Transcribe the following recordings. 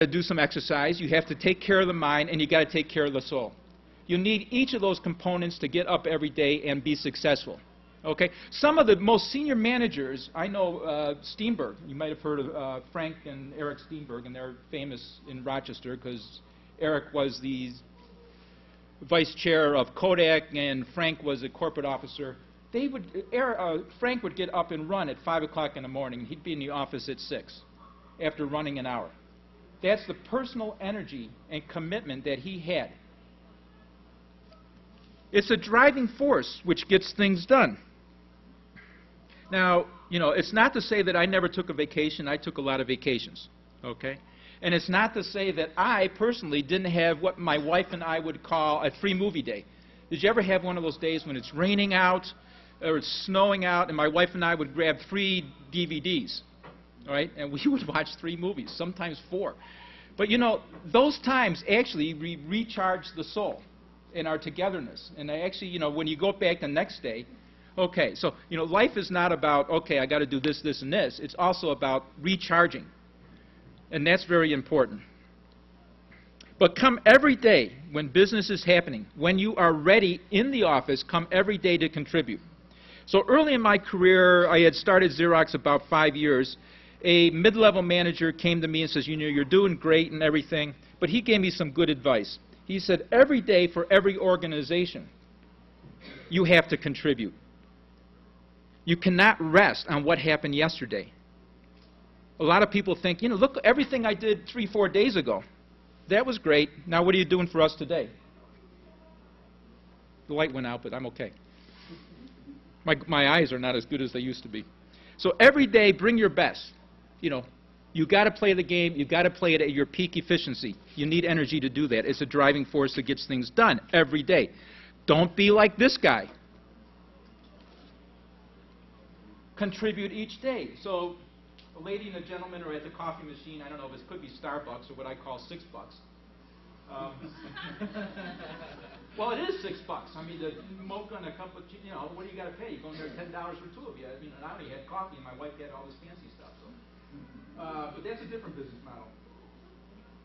to do some exercise, you have to take care of the mind, and you got to take care of the soul. You need each of those components to get up every day and be successful. Okay? Some of the most senior managers, I know Steenberg. You might have heard of Frank and Eric Steenberg, and they're famous in Rochester because Eric was the vice chair of Kodak, and Frank was a corporate officer. Frank would get up and run at 5 o'clock in the morning, and he'd be in the office at 6 after running an hour. That's the personal energy and commitment that he had. It's a driving force which gets things done. Now, you know, it's not to say that I never took a vacation. I took a lot of vacations, okay? And it's not to say that I personally didn't have what my wife and I would call a free movie day. Did you ever have one of those days when it's raining out or it's snowing out and my wife and I would grab 3 DVDs, right? And we would watch 3 movies, sometimes 4. But, you know, those times actually recharge the soul in our togetherness. And actually, you know, when you go back the next day, okay, so, you know, life is not about, okay, I got to do this, this, and this. It's also about recharging. And that's very important. But come every day when business is happening, when you are ready in the office, come every day to contribute. So early in my career, I had started Xerox about 5 years. A mid-level manager came to me and says, you know, you're doing great and everything, but he gave me some good advice. He said, every day for every organization, you have to contribute. You cannot rest on what happened yesterday. A lot of people think, you know, look, everything I did 3, 4 days ago, that was great. Now what are you doing for us today? The light went out, but I'm okay. My eyes are not as good as they used to be. So every day, bring your best. You know, you got to play the game. You got to play it at your peak efficiency. You need energy to do that. It's a driving force that gets things done every day. Don't be like this guy. Contribute each day. So a lady and a gentleman are at the coffee machine. I don't know if it could be Starbucks or what I call $6. Well, it is $6. I mean, the mocha and a cup of, you know, what do you got to pay? You're going there $10 for 2 of you. I mean, and I only had coffee, and my wife had all this fancy stuff. So, but that's a different business model.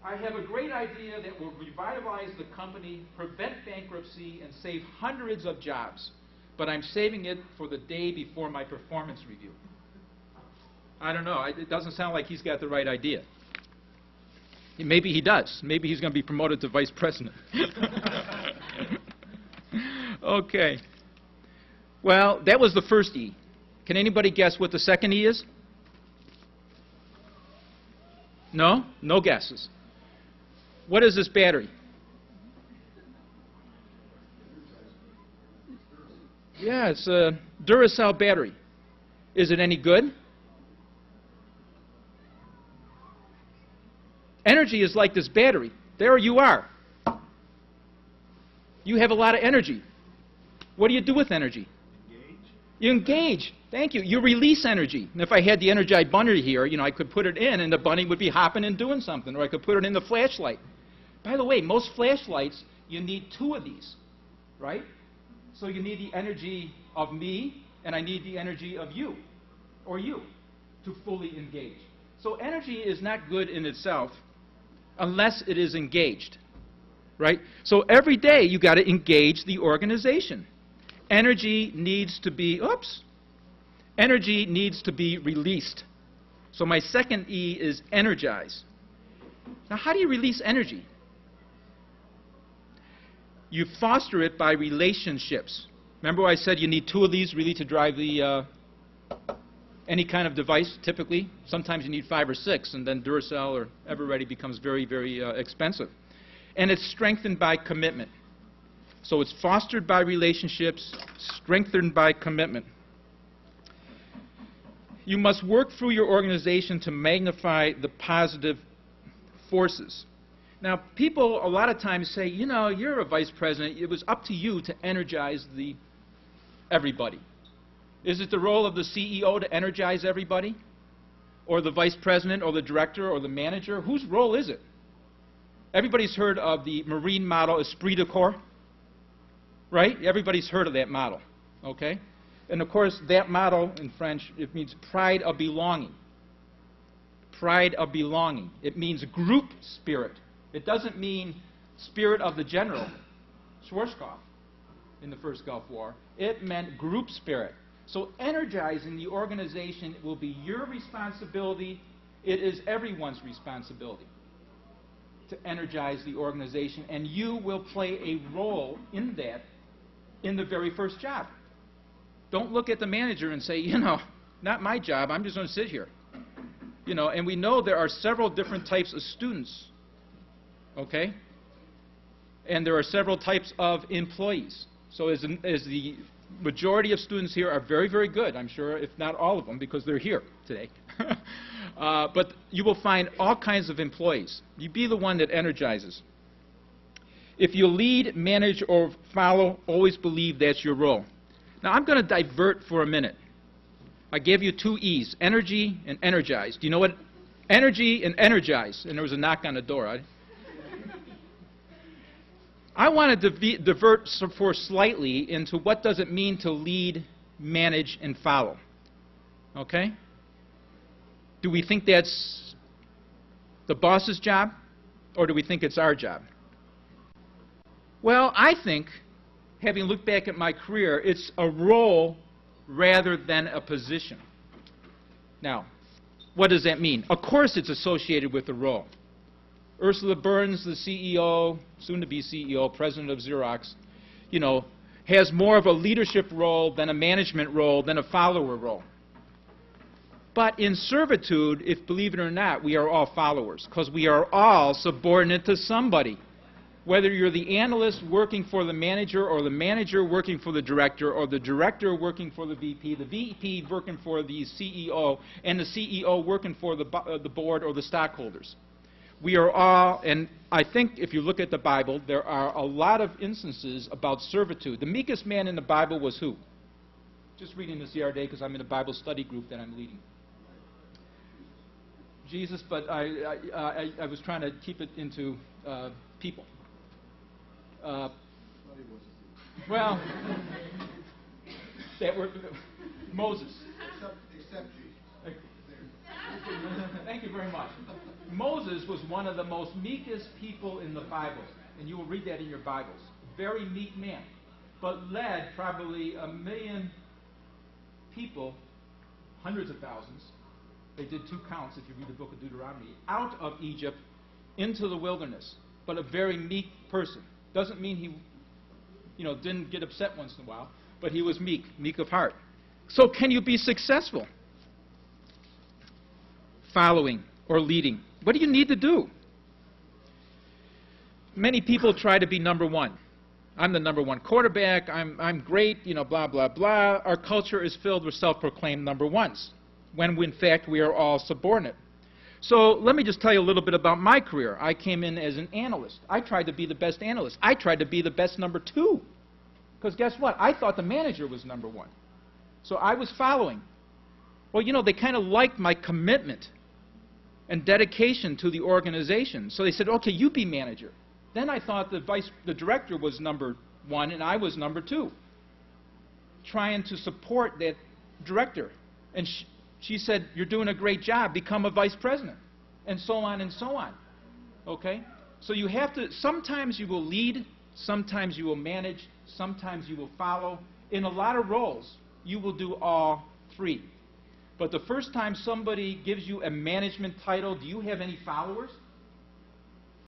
I have a great idea that will revitalize the company, prevent bankruptcy, and save hundreds of jobs. But I'm saving it for the day before my performance review. I don't know. It doesn't sound like he's got the right idea. Maybe he does. Maybe he's going to be promoted to vice president. Okay. Well, that was the first E. Can anybody guess what the second E is? No? No guesses. What is this battery? Yeah, it's a Duracell battery. Is it any good? Energy is like this battery. There you are. You have a lot of energy. What do you do with energy? Engage. You engage. Thank you. You release energy. And if I had the Energize bunny here, you know, I could put it in and the bunny would be hopping and doing something. Or I could put it in the flashlight. By the way, most flashlights, you need 2 of these, right? So you need the energy of me, and I need the energy of you, or you, to fully engage. So energy is not good in itself unless it is engaged, right? So every day you got to engage the organization. Energy needs to be, energy needs to be released. So my second E is energize. Now how do you release energy? You foster it by relationships. Remember I said you need 2 of these really to drive the any kind of device, typically. Sometimes you need 5 or 6, and then Duracell or Everready becomes very, very expensive. And it's strengthened by commitment. So it's fostered by relationships, strengthened by commitment. You must work through your organization to magnify the positive forces. Now, people a lot of times say, you know, you're a vice president. It was up to you to energize everybody. Is it the role of the CEO to energize everybody? Or the vice president, or the director, or the manager? Whose role is it? Everybody's heard of the Marine model, esprit de corps, right? Everybody's heard of that model, okay? And of course, that model in French, it means pride of belonging. pride of belonging. It means group spirit. It doesn't mean spirit of the general, Schwarzkopf, in the first Gulf War. It meant group spirit. So energizing the organization will be your responsibility. It is everyone's responsibility to energize the organization, and you will play a role in that in the very first job. Don't look at the manager and say, you know, not my job, I'm just going to sit here. You know, and we know there are several different types of students, okay? And there are several types of employees. So as the majority of students here are very, very good, I'm sure, if not all of them, because they're here today. But you will find all kinds of employees. You be the one that energizes. If you lead, manage, or follow, always believe that's your role. Now, I'm going to divert for a minute. I gave you 2 E's, energy and energize. Do you know what? Energy and energize. And there was a knock on the door. I want to divert for slightly into what does it mean to lead, manage, and follow. Okay? Do we think that's the boss's job, or do we think it's our job? Well, I think, having looked back at my career, it's a role rather than a position. Now, what does that mean? Of course it's associated with the role. Ursula Burns, the CEO, soon-to-be CEO, president of Xerox, you know, has more of a leadership role than a management role than a follower role. But in servitude, if believe it or not, we are all followers, because we are all subordinate to somebody. Whether you're the analyst working for the manager, or the manager working for the director working for the VP working for the CEO, and the CEO working for the board or the stockholders. We are all, and I think if you look at the Bible, there are a lot of instances about servitude. The meekest man in the Bible was who? Just reading this the other day because I'm in a Bible study group that I'm leading. Jesus, but I was trying to keep it into people. Well, that were Moses. Except Jesus. Thank you very much. Moses was one of the most meekest people in the Bible, and you will read that in your Bibles. Very meek man, but led probably 1 million people, hundreds of thousands. They did 2 counts if you read the book of Deuteronomy, out of Egypt into the wilderness. But a very meek person. Doesn't mean he, you know, didn't get upset once in a while, but he was meek, meek of heart. So can you be successful? Following or leading. What do you need to do? Many people try to be number one. I'm the number 1 quarterback. I'm great, you know, blah, blah, blah. Our culture is filled with self-proclaimed number ones, when in fact we are all subordinate. So let me just tell you a little bit about my career. I came in as an analyst. I tried to be the best analyst. I tried to be the best number 2. Because guess what? I thought the manager was number 1. So I was following. Well, you know, they kind of liked my commitment and dedication to the organization. So they said, okay, you be manager. Then I thought the director was number 1 and I was number 2. Trying to support that director. And she said, you're doing a great job, become a vice president, and so on and so on. Okay? So you have to, sometimes you will lead, sometimes you will manage, sometimes you will follow. In a lot of roles, you will do all 3. But the first time somebody gives you a management title, do you have any followers?